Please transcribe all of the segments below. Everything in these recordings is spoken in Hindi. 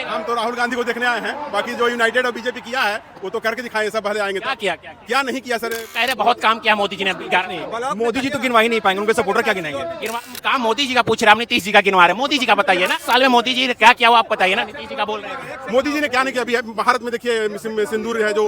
हम तो राहुल गांधी को देखने आए हैं, बाकी जो यूनाइटेड और बीजेपी किया है वो तो करके दिखाएंगे, सब भले आएंगे। क्या किया क्या नहीं किया सर? कह रहे बहुत काम किया मोदी जी ने बिहार में। मोदी जी तो गिनवा ही नहीं पाएंगे, उनके सपोर्टर क्या गिनाएंगे? काम मोदी जी का पूछ रहे हैं, नीतीश जी का गिनवा रहे हैं। मोदी जी का बताइए ना, साल में मोदी जी ने क्या किया वो आप बताइए ना। नीतीश जी का बोल रहे हैं मोदी जी ने क्या नहीं किया? अभी भारत में देखिए सिंदूर है जो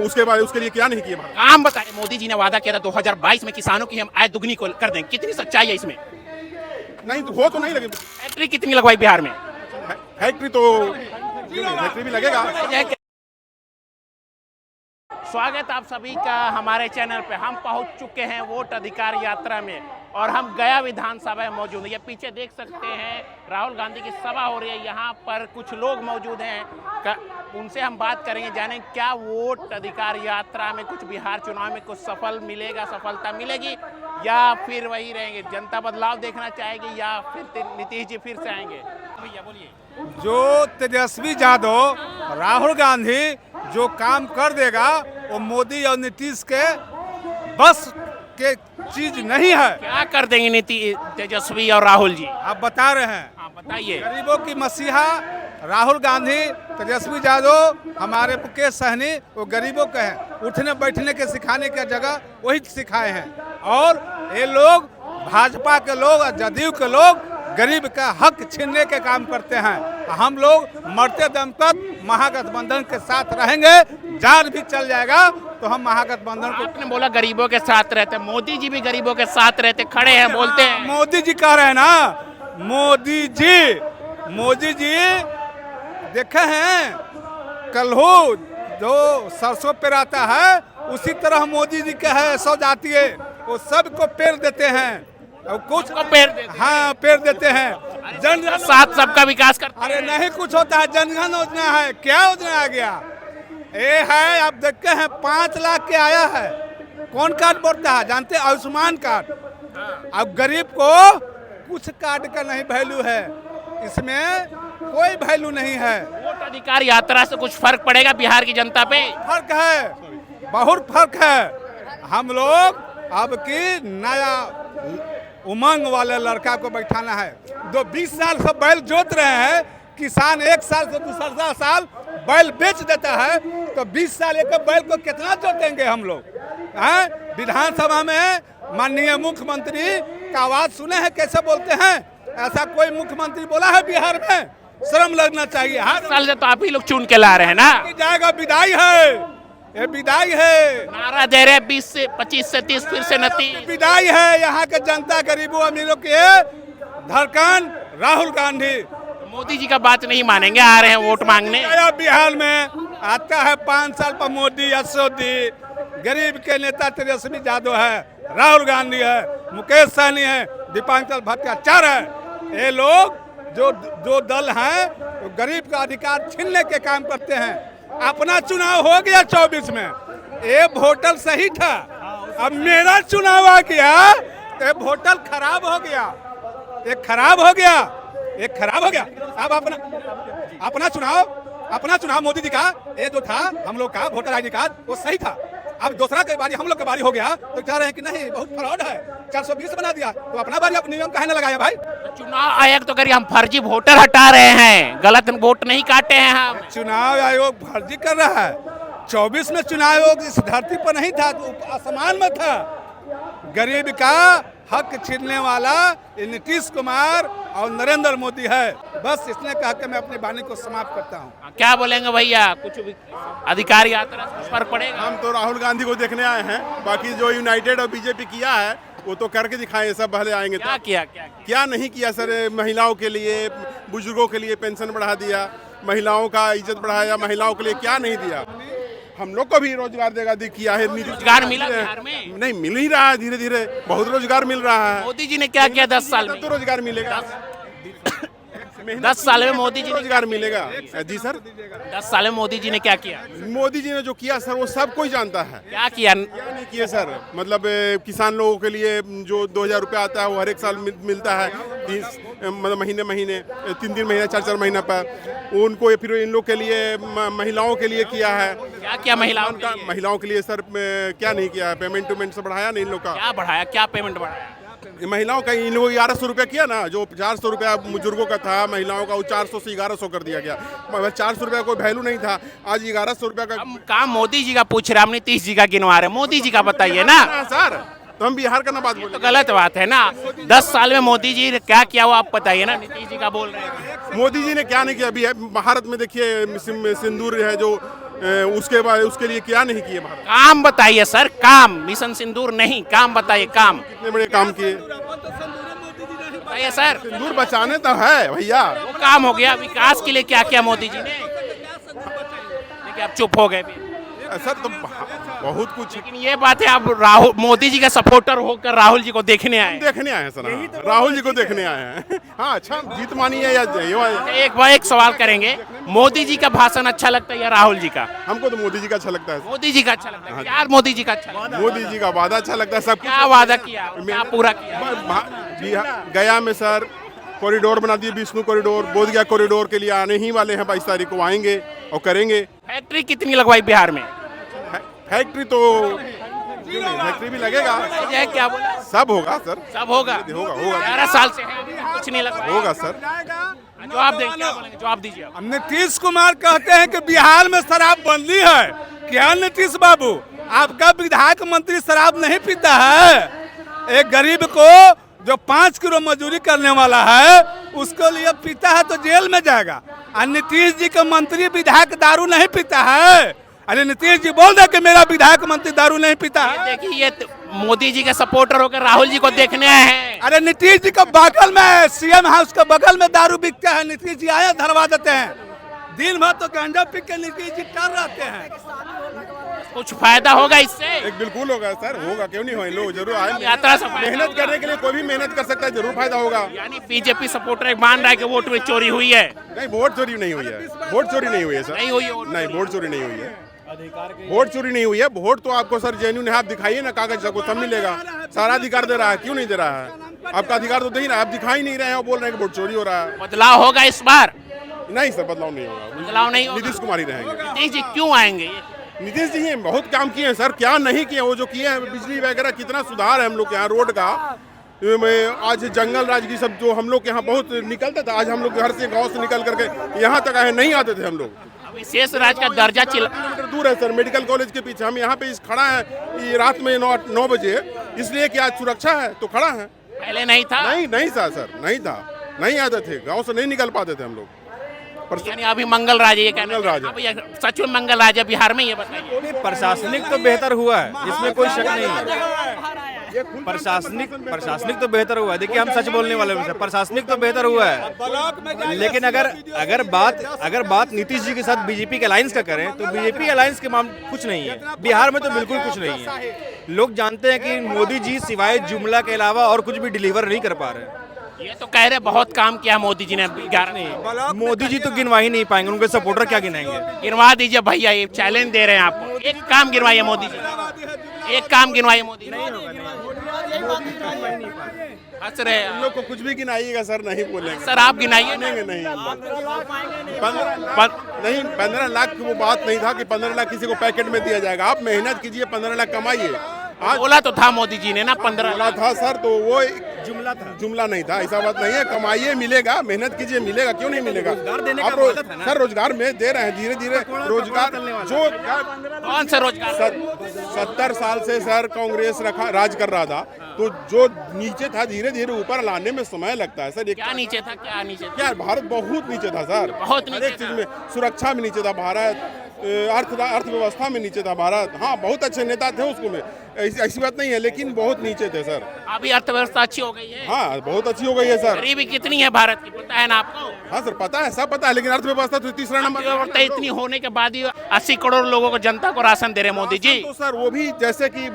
उसके बाद उसके लिए क्या नहीं किया? काम बताइए। मोदी जी ने वादा किया था 2022 में किसानों की हम आय दुगनी को कर देंगे, कितनी सच्चाई है इसमें? नहीं तो हो तो नहीं लगे। फैक्ट्री कितनी लगवाई बिहार में? फैक्ट्री भी लगेगा। स्वागत आप सभी का हमारे चैनल पे। हम पहुंच चुके हैं वोट अधिकार यात्रा में और हम गया विधानसभा में मौजूद हैं। ये पीछे देख सकते हैं राहुल गांधी की सभा हो रही है, यहाँ पर कुछ लोग मौजूद हैं, उनसे हम बात करेंगे, जानें क्या वोट अधिकार यात्रा में कुछ बिहार चुनाव में कुछ सफलता मिलेगी या फिर वही रहेंगे, जनता बदलाव देखना चाहेगी या फिर नीतीश जी फिर से आएंगे। भैया बोलिए। जो तेजस्वी यादव राहुल गांधी जो काम कर देगा वो मोदी और नीतीश के बस के चीज नहीं है। क्या कर देंगे तेजस्वी और राहुल जी? आप बता रहे हैं। हाँ बताइए। गरीबों की मसीहा राहुल गांधी, तेजस्वी यादव, हमारे मुकेश सहनी वो गरीबों के हैं, उठने बैठने के सिखाने की जगह वही सिखाए हैं। और ये लोग भाजपा के लोग और जदयू के लोग गरीब का हक छीनने के काम करते हैं। हम लोग मरते दम तक महागठबंधन के साथ रहेंगे, जान भी चल जाएगा तो हम महागठबंधन को। आपने बोला गरीबों के साथ रहते, मोदी जी भी गरीबों के साथ रहते, खड़े हैं, बोलते हैं। मोदी जी कह रहे हैं ना, मोदी जी देखे हैं कल्हू जो सरसों पे रहता है उसी तरह मोदी जी के है सौ जातीय, वो सबको पेड़ देते हैं और कुछ को पेड़ देते हैं। हाँ पेड़ देते हैं। जन साथ सबका विकास करते अरे हैं। नहीं कुछ होता है। जनधन योजना है, क्या योजना आ गया? ये है आप देखते हैं 5 लाख के आया है। कौन कार्ड बोलता है जानते? आयुष्मान कार्ड। अब गरीब को कुछ कार्ड का नहीं वैल्यू है, इसमें कोई वैल्यू नहीं है। वोट अधिकार यात्रा से कुछ फर्क पड़ेगा बिहार की जनता पे? फर्क है, बहुत फर्क है। हम लोग अब की नया उमंग वाले लड़का को बैठाना है। जो 20 साल से बैल जोत रहे हैं, किसान 1 साल से दूसरा साल बैल बेच देता है, तो 20 साल एक बैल को कितना जोतेंगे हम लोग? विधानसभा में माननीय मुख्यमंत्री का आवाज सुने हैं कैसे बोलते हैं? ऐसा कोई मुख्यमंत्री बोला है बिहार में? शर्म लगना चाहिए। हर साल से तो आप ही लोग चुन के ला रहे हैं ना। जाएगा, विदाई है, ये विदाई है। नारा दे रहे 20 से 25 से 30 फिर से 29। विदाई है यहाँ के जनता गरीबों अमीरों के धड़कन राहुल गांधी। मोदी जी का बात नहीं मानेंगे, आ रहे हैं वोट मांगने। बिहार में आता है 5 साल पर मोदी असोदी, गरीब के नेता तेजस्वी यादव है, राहुल गांधी है, मुकेश सहनी है, दीपांकर भट्टाचार्य है। ये लोग जो दल हैं तो गरीब का अधिकार छीनने के काम करते हैं। अपना चुनाव हो गया 24 में, ये वोटर सही था। अब मेरा चुनाव आ गया, ये वोटर खराब हो गया, ये खराब हो गया। अब अपना चुनाव मोदी जी का ये जो था हम लोग का वोटर आईडी कार्ड वो सही था। अब दूसरा के बारी हम लोग के बारी हो गया तो कह रहे हैं कि नहीं बहुत फ्रॉड है, 420 बना दिया, तो अपना बारी आप नियम काहे ना लगाया भाई? चुनाव आयोग तो करिए हम फर्जी वोटर हटा रहे हैं, गलत वोट नहीं काटे हैं हम। चुनाव आयोग फर्जी कर रहा है। 24 में चुनाव आयोग इस धरती पर नहीं था, तो आसमान में था। गरीब का हक छीनने वाला नीतीश कुमार और नरेंद्र मोदी है। बस इसने कहा कि मैं अपनी वाणी को समाप्त करता हूँ। क्या बोलेंगे भैया? कुछ अधिकार यात्रा से फर्क पड़ेगा? हम तो राहुल गांधी को देखने आए हैं, बाकी जो यूनाइटेड और बीजेपी किया है वो तो करके दिखाएंगे, सब भले आएंगे। क्या नहीं किया सर? महिलाओं के लिए, बुजुर्गों के लिए पेंशन बढ़ा दिया, महिलाओं का इज्जत बढ़ाया, महिलाओं के लिए क्या नहीं दिया? हम लोग को भी रोजगार देगा किया है। रोजगार मिला बिहार में? नहीं, मिल ही रहा है, धीरे धीरे बहुत रोजगार मिल रहा है। मोदी जी ने क्या किया 10 साल में? तो रोजगार मिलेगा। 10 साल में मोदी जी रोजगार मिलेगा। जी सर, 10 साल में मोदी जी ने क्या किया? मोदी जी ने जो किया सर वो सब कोई जानता है। क्या किया? क्या नहीं किया सर? मतलब किसान लोगों के लिए जो 2000 रुपये आता है वो हर एक साल मिलता है, मतलब महीने 3 महीने 4 महीना पर उनको। फिर इन लोग के लिए महिलाओं के लिए किया है। क्या किया महिलाओं का? महिलाओं के लिए सर क्या नहीं किया है? पेमेंट से बढ़ाया नहीं इन लोग का। क्या बढ़ाया? क्या पेमेंट बढ़ाया? महिलाओं का इन लोगों 1100 रुपया किया ना, जो 400 रुपया बुजुर्गों का था, महिलाओं का वो 400 से 1100 कर दिया गया। 400 रुपया कोई वैल्यू नहीं था, आज 1100 रुपया का। हम काम मोदी जी का पूछ रहे हैं, हम नीतीश जी का गिनवा रहे हैं। मोदी जी का बताइए ना सर, तो हम बिहार का ना बात बोले तो गलत बात है ना। 10 साल में मोदी जी ने क्या किया वो आप बताइए ना, नीतीश जी का बोल रहे हैं। मोदी जी ने क्या नहीं किया। अभी भारत में देखिए सिंदूर है जो उसके बाद उसके लिए क्या नहीं किए भारत। काम बताइए सर, काम, मिशन सिंदूर नहीं, काम बताइए। काम कितने बड़े काम किए बताइए सर। सिंदूर बचाने तो है भैया, वो काम हो गया। विकास के लिए क्या किया मोदी जी ने? देखिए आप चुप हो गए भी। सर तो बहुत कुछ। लेकिन ये बात है, आप राहुल मोदी जी का सपोर्टर होकर राहुल जी को देखने आए। देखने आए हैं सर, हाँ, राहुल जी को देखने आए हैं। हाँ, अच्छा जीत मानी है या एक सवाल करेंगे, मोदी जी का भाषण अच्छा लगता है या राहुल जी का? हमको तो मोदी जी का अच्छा लगता है। मोदी जी का अच्छा लगता है यार, मोदी जी का अच्छा लगता है। मोदी जी का वादा अच्छा लगता है। सब क्या वादा किया, क्या पूरा किया? गया में सर कॉरिडोर बना दिए, विष्णु कॉरिडोर, बोधगया कॉरिडोर के लिए आने ही वाले हैं। 22 तारीख को आएंगे और करेंगे। फैक्ट्री कितनी लगवाई बिहार में? फैक्ट्री तो फैक्ट्री भी लगेगा, क्या बोला? सब होगा सर, सब होगा। होगा होगा 11 साल से है, कुछ नहीं लगा। होगा सर। जवाब दें, क्या बोलेंगे? जवाब दीजिए। नीतीश कुमार कहते हैं कि बिहार में शराब बंदी है। क्या नीतीश बाबू, आपका विधायक मंत्री शराब नहीं पीता है? एक गरीब को जो 5 किलो मजदूरी करने वाला है उसको लिए पीता है तो जेल में जाएगा। और नीतीश जी का मंत्री विधायक दारू नहीं पीता है। अरे नीतीश जी बोल दे कि मेरा विधायक मंत्री दारू नहीं पीता है। देखिए ये मोदी जी के सपोर्टर होकर राहुल जी को देखने आए हैं। अरे नीतीश जी का बगल में सीएम हाउस के बगल में दारू बिकता है, नीतीश जी आए धरवा देते हैं। दिन भर तो गांजा पी के नीतीश जी कर रहते हैं। कुछ फायदा होगा इससे? एक बिल्कुल होगा सर, होगा, क्यों नहीं होगा। लोग जरूर आए, यात्रा से मेहनत करने के लिए कोई भी मेहनत कर सकता है, जरूर फायदा होगा। यानी बीजेपी सपोर्टर मान रहा है कि वोट में चोरी हुई है? नहीं, वोट चोरी नहीं हुई है, वोट चोरी नहीं हुई है सर, नहीं हुई है। नहीं वोट चोरी नहीं हुई है, वोट चोरी नहीं हुई है। वोट तो आपको सर जेन्युइन है, आप दिखाइए ना, कागज को सब मिलेगा। सारा अधिकार दे रहा है, क्यों नहीं दे रहा है? आपका अधिकार तो दे ही रहा है, आप दिखा ही नहीं रहे हैं और बोल रहे हैं कि वोट चोरी हो रहा है। बदलाव होगा इस बार? नहीं सर, बदलाव नहीं होगा, बदलाव नहीं होगा। नीतीश कुमार ही रहेंगे। नीतीश जी क्यों आएंगे? नीतीश जी ने बहुत काम किए हैं सर, क्या नहीं किए। वो जो किए हैं, बिजली वगैरह कितना सुधार है हम लोग के यहाँ, रोड का। आज जंगल राज की सब जो हम लोग के यहाँ बहुत निकलता था, आज हम लोग घर से गांव से निकल करके यहाँ तक आए, नहीं आते थे हम लोग। विशेष राज्य का दर्जा दूर है सर, मेडिकल कॉलेज के पीछे। हम यहाँ पे इस खड़ा है ये रात में 9 बजे, इसलिए कि आज सुरक्षा है तो खड़ा है। पहले नहीं था? नहीं था सर, नहीं था, नहीं आते थे, गांव से नहीं निकल पाते थे हम लोग। यानी अभी मंगल राज है, ये कहना मंगल राज है। अब ये सच में मंगल राज है बिहार में, ये बताइए। प्रशासनिक तो बेहतर हुआ है, इसमें कोई शक नहीं है। प्रशासनिक तो बेहतर हुआ है। देखिए हम सच बोलने वाले हैं, प्रशासनिक तो बेहतर हुआ है। लेकिन अगर बात नीतीश जी के साथ बीजेपी के अलायंस का करें तो बीजेपी अलायंस के मामले कुछ नहीं है बिहार में, तो बिल्कुल कुछ नहीं है। लोग जानते हैं कि मोदी जी सिवाय जुमला के अलावा और कुछ भी डिलीवर नहीं कर पा रहे। ये तो कह रहे बहुत काम किया मोदी जी ने। मोदी जी तो गिनवा ही नहीं पाएंगे, उनके सपोर्टर क्या गिनाएंगे? गिनवा दीजिए भैया, ये चैलेंज दे रहे हैं आपको। एक काम गिनवाइए मोदी जी, एक काम गिनवाइए मोदी जी। हंस रहे हैं लोग को कुछ भी गिनाइएगा सर, नहीं बोलेंगे सर, आप गिनाइए। नहीं 15 लाख की वो बात नहीं था कि 15 लाख किसी को पैकेट में दिया जाएगा। आप मेहनत कीजिए, 15 लाख कमाइए। आज बोला तो था मोदी जी ने ना 15 लाख था सर, तो वो जुमला था, जुमला नहीं था, ऐसा बात नहीं है। कमाइए, मिलेगा, मेहनत कीजिए, मिलेगा, क्यों नहीं मिलेगा? आप सर रोजगार में दे रहे हैं, धीरे धीरे रोजगार। जो कौन सा रोजगार? 70 साल से सर कांग्रेस राज कर रहा था, तो जो नीचे था धीरे धीरे ऊपर लाने में समय लगता है सर। क्या नीचे था? क्या भारत बहुत नीचे था सर, बहुत नीचे हर एक चीज में। सुरक्षा में नीचे था भारत, अर्थव्यवस्था में नीचे था भारत। हाँ, बहुत अच्छे नेता थे उसको में, ऐसी बात नहीं है, लेकिन बहुत नीचे थे सर। अभी अर्थव्यवस्था अच्छी हो गई है। हाँ, बहुत अच्छी हो गई है सर। गरीबी कितनी है भारत की, पता है ना आपको? हाँ सर, पता है, सब पता है, लेकिन अर्थव्यवस्था तो तीसरा नंबर। इतनी होने के बाद ही 80 करोड़ लोगों को, जनता को राशन दे रहे मोदी जी। तो सर वो भी जैसे कि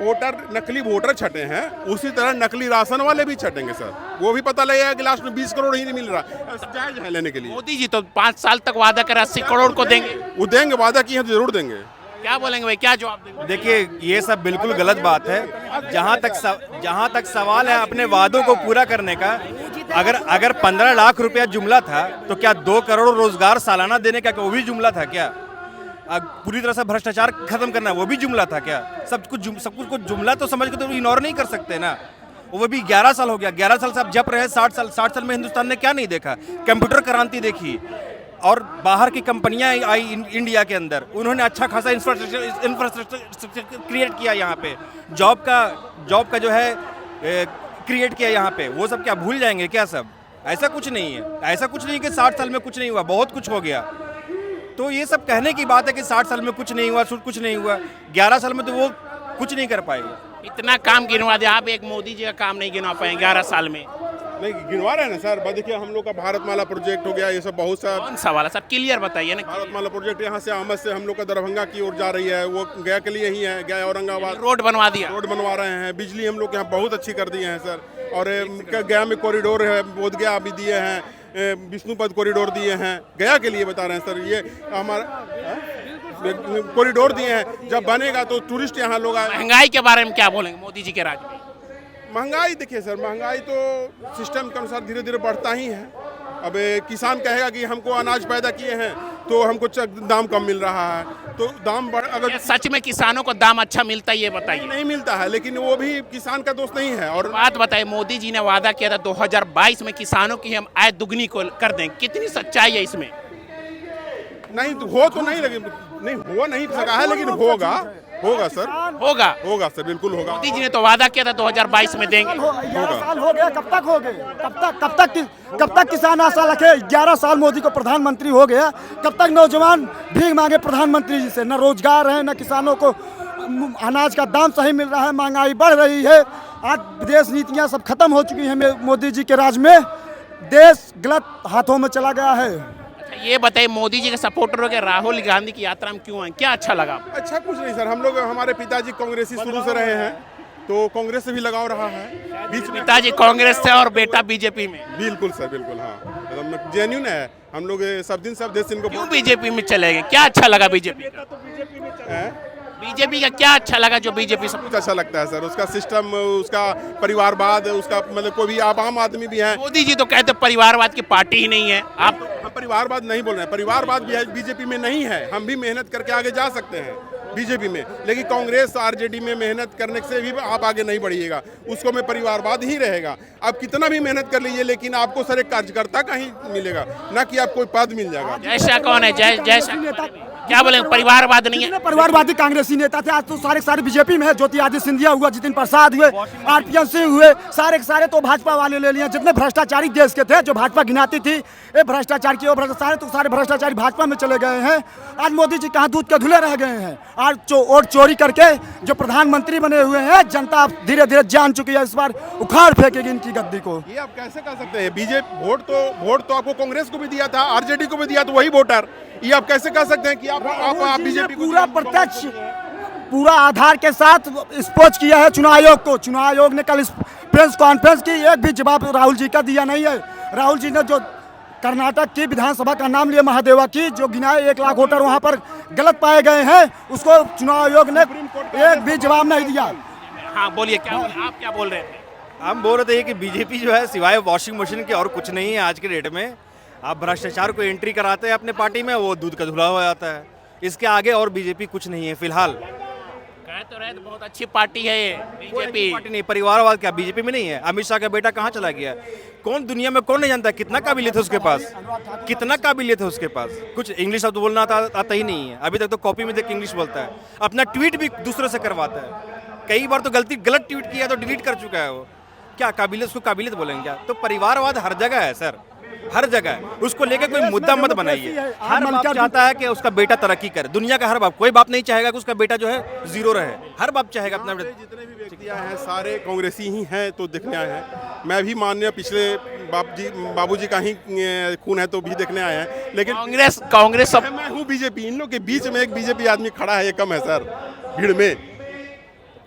नकली वोटर छटे हैं, उसी तरह नकली राशन वाले भी छटेंगे सर। वो भी पता लगेगा कि लास्ट में 20 करोड़ ही नहीं मिल रहा, जायज है लेने के लिए। मोदी जी तो 5 साल तक वादा कर 80 करोड़ को देंगे। वो देंगे, वादा किए तो जरूर देंगे। क्या बोलेंगे भाई, क्या जवाब देंगे? देखिए ये सब बिल्कुल गलत बात है। जहाँ तक सवाल है अपने वादों को पूरा करने का, अगर 15 लाख रुपया जुमला था तो क्या 2 करोड़ रोजगार सालाना देने का वो भी जुमला था क्या? पूरी तरह से भ्रष्टाचार खत्म करना वो भी जुमला था क्या? सब कुछ को जुमला तो समझ के तो इग्नोर नहीं कर सकते ना। वो भी 11 साल हो गया। 11 साल से आप जप रहे हैं। 60 साल में हिंदुस्तान ने क्या नहीं देखा? कंप्यूटर क्रांति देखी और बाहर की कंपनियां आई इंडिया के अंदर, उन्होंने अच्छा खासा इंफ्रास्ट्रक्चर क्रिएट किया यहाँ पे, जॉब का जो है क्रिएट किया यहाँ पे। वो सब क्या भूल जाएंगे क्या सब? ऐसा कुछ नहीं है। ऐसा कुछ नहीं कि 60 साल में कुछ नहीं हुआ, बहुत कुछ हो गया। तो ये सब कहने की बात है कि 60 साल में कुछ नहीं हुआ, कुछ नहीं हुआ। 11 साल में तो वो कुछ नहीं कर पाएंगे। इतना काम गिनवा दिया आप, एक मोदी जी का काम नहीं गिनवा पाए 11 साल में। नहीं गिनवा रहे हैं ना सर। देखिए हम लोग का भारतमाला प्रोजेक्ट हो गया, ये सब बहुत सा। कौन सा वाला सर, क्लियर बताइए ना। भारतमाला प्रोजेक्ट यहाँ से अहमद से हम लोग का दरभंगा की ओर जा रही है, वो गया के लिए ही है। गया औरंगाबाद रोड बनवा दिया, रोड बनवा रहे हैं। बिजली हम लोग यहाँ बहुत अच्छी कर दी है सर। और गया में कॉरिडोर है, बोधगया भी दिए हैं, विष्णुपद कॉरिडोर दिए हैं। गया के लिए बता रहे हैं सर, ये हमारा कॉरिडोर दिए हैं। जब बनेगा तो टूरिस्ट यहाँ लोग आए। महंगाई के बारे में क्या बोलेंगे मोदी जी के राज में? महंगाई देखिए सर, महंगाई तो सिस्टम के अनुसार धीरे धीरे बढ़ता ही है। अब किसान कहेगा कि हमको अनाज पैदा किए हैं तो हमको दाम कम मिल रहा है, तो दाम अगर सच में किसानों को दाम अच्छा मिलता है ये बताइए। नहीं मिलता है, लेकिन वो भी किसान का दोष नहीं है। और बात बताइए, मोदी जी ने वादा किया था 2022 में किसानों की हम आय दुगनी को कर दें, कितनी सच्चाई है इसमें? नहीं हो तो नहीं लगे, नहीं हो नहीं सका है, लेकिन होगा सर, होगा सर, बिल्कुल होगा। मोदी जी ने तो वादा किया था 2022 में देंगे। 11 साल हो गया, कब तक हो गए? कब तक किसान आशा रखे? 11 साल मोदी को प्रधानमंत्री हो गया, कब तक नौजवान भीख मांगे प्रधानमंत्री जी से? न रोजगार है, न किसानों को अनाज का दाम सही मिल रहा है, महंगाई बढ़ रही है। आज विदेश नीतियां सब खत्म हो चुकी हैं मोदी जी के राज में। देश गलत हाथों में चला गया है। ये बताइए, मोदी जी के सपोर्टरों के राहुल गांधी की यात्रा में क्यों आए, क्या अच्छा लगा? अच्छा कुछ नहीं सर, हम लोग हमारे पिताजी कांग्रेसी शुरू से रहे हैं, तो कांग्रेस से भी लगाव रहा है। बीच में पिताजी कांग्रेस से और बेटा बीजेपी में। बिल्कुल सर, बिल्कुल। हाँ, मतलब जेन्युइन है। हम लोग सब दिन सब देश इनको। क्यों बीजेपी में चले गए, क्या अच्छा लगा बीजेपी का? बीजेपी का क्या अच्छा लगा जो बीजेपी सब? कुछ अच्छा लगता है सर, उसका सिस्टम, उसका परिवारवाद, उसका मतलब कोई भी आम आदमी भी है। मोदी जी तो कहते परिवारवाद की पार्टी ही नहीं है। आप हम परिवारवाद नहीं बोल रहे हैं, परिवारवाद भी बीजेपी में नहीं है। हम भी मेहनत करके आगे जा सकते हैं बीजेपी में, लेकिन कांग्रेस आरजेडी में मेहनत करने से भी आप आगे नहीं बढ़िएगा। उसको में परिवारवाद ही रहेगा। आप कितना भी मेहनत कर लीजिए, लेकिन आपको सर एक कार्यकर्ता का ही मिलेगा, ना कि आप कोई पद मिल जाएगा। जैसा कौन है? जैसा क्या बोलेंगे, परिवारवाद नहीं है? परिवारवादी कांग्रेसी नेता थे, आज तो सारे बीजेपी में है। ज्योतिरादित्य सिंधिया हुआ, जितिन प्रसाद हुए, आरपीएन सिंह हुए, सारे तो भाजपा वाले ले लिए। जितने भ्रष्टाचारी देश के थे, जो भाजपा गिनाती थी, ये भ्रष्टाचार की सारे भ्रष्टाचारी भाजपा में चले गए हैं। आज मोदी जी कहाँ दूध के धुले रह गए हैं। आज वोट चोरी करके जो प्रधानमंत्री बने हुए हैं, जनता धीरे धीरे जान चुकी है। इस बार उखाड़ फेंकेगी इनकी गद्दी को। ये आप कैसे कर सकते हैं? बीजेपी वोट तो आपको कांग्रेस को भी दिया था, आरजेडी को भी दिया, तो वही वोटर। ये आप कैसे कह सकते हैं कि आप बीजेपी पूरा प्रत्यक्ष पूरा आधार के साथ स्पष्ट किया है चुनाव आयोग को। चुनाव आयोग ने कल प्रेस कॉन्फ्रेंस की, एक भी जवाब राहुल जी का दिया नहीं है। राहुल जी ने जो कर्नाटक की विधानसभा का नाम लिया, महादेवा की, जो गिनाए 1 लाख वोटर वहां पर गलत पाए गए हैं, उसको चुनाव आयोग ने एक भी जवाब नहीं दिया। हाँ बोलिए, क्या आप क्या बोल रहे थे? हम बोल रहे थे कि बीजेपी जो है सिवाय वॉशिंग मशीन के और कुछ नहीं है आज के डेट में। आप भ्रष्टाचार को एंट्री कराते हैं अपने पार्टी में, वो दूध का धुला हो जाता है। इसके आगे और बीजेपी कुछ नहीं है फिलहाल। कह तो रहे बहुत अच्छी पार्टी है ये बीजेपी। पार्टी नहीं, परिवारवाद क्या बीजेपी में नहीं है? अमित शाह का बेटा कहाँ चला गया? कौन दुनिया में कौन नहीं जानता कितना काबिलियत है उसके पास, कितना काबिलियत है उसके पास। कुछ इंग्लिश शब्द बोलना आता ही नहीं है। अभी तक तो कॉपी में देख इंग्लिश बोलता है। अपना ट्वीट भी दूसरे से करवाता है। कई बार तो गलत ट्वीट किया तो डिलीट कर चुका है वो। क्या काबिलियत, उसको काबिलियत बोलेंगे क्या? तो परिवारवाद हर जगह है सर, हर जगह है। उसको लेकर कोई मुद्दा मत बनाइए। हर बाप चाहता है कि उसका बेटा तरक्की करे। दुनिया का हर बाप, कोई बाप नहीं चाहेगा कि उसका बेटा जो है जीरो रहे। हर बाप चाहेगा अपना बेटा। जितने भी व्यक्ति आए हैं सारे कांग्रेसी ही हैं, तो देखने आए हैं। मैं भी माननीय पिछले बाबूजी का ही खून है, तो भी देखने आए हैं। लेकिन कांग्रेस सब मैं हूँ बीजेपी। इन लोग के बीच में एक बीजेपी आदमी खड़ा है, ये कम है सर भीड़ में।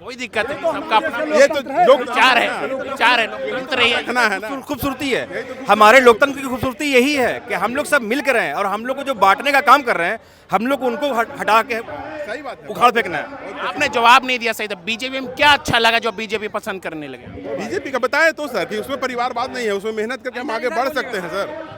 कोई दिक्कत नहीं, सबका अपना ये तो लोग विचार है, लोकतंत्र है। खूबसूरती है हमारे लोकतंत्र की, खूबसूरती यही है कि हम लोग सब मिल कर रहे हैं और हम लोग को जो बांटने का काम कर रहे हैं, हम लोग को उनको हटा के सही बात है, उखाड़ फेंकना है। आपने जवाब नहीं दिया सही। तो बीजेपी में क्या अच्छा लगा जो बीजेपी पसंद करने लगे? बीजेपी का बताए तो सर कि उसमें परिवारवाद नहीं है, उसमें मेहनत करके हम आगे बढ़ सकते हैं सर।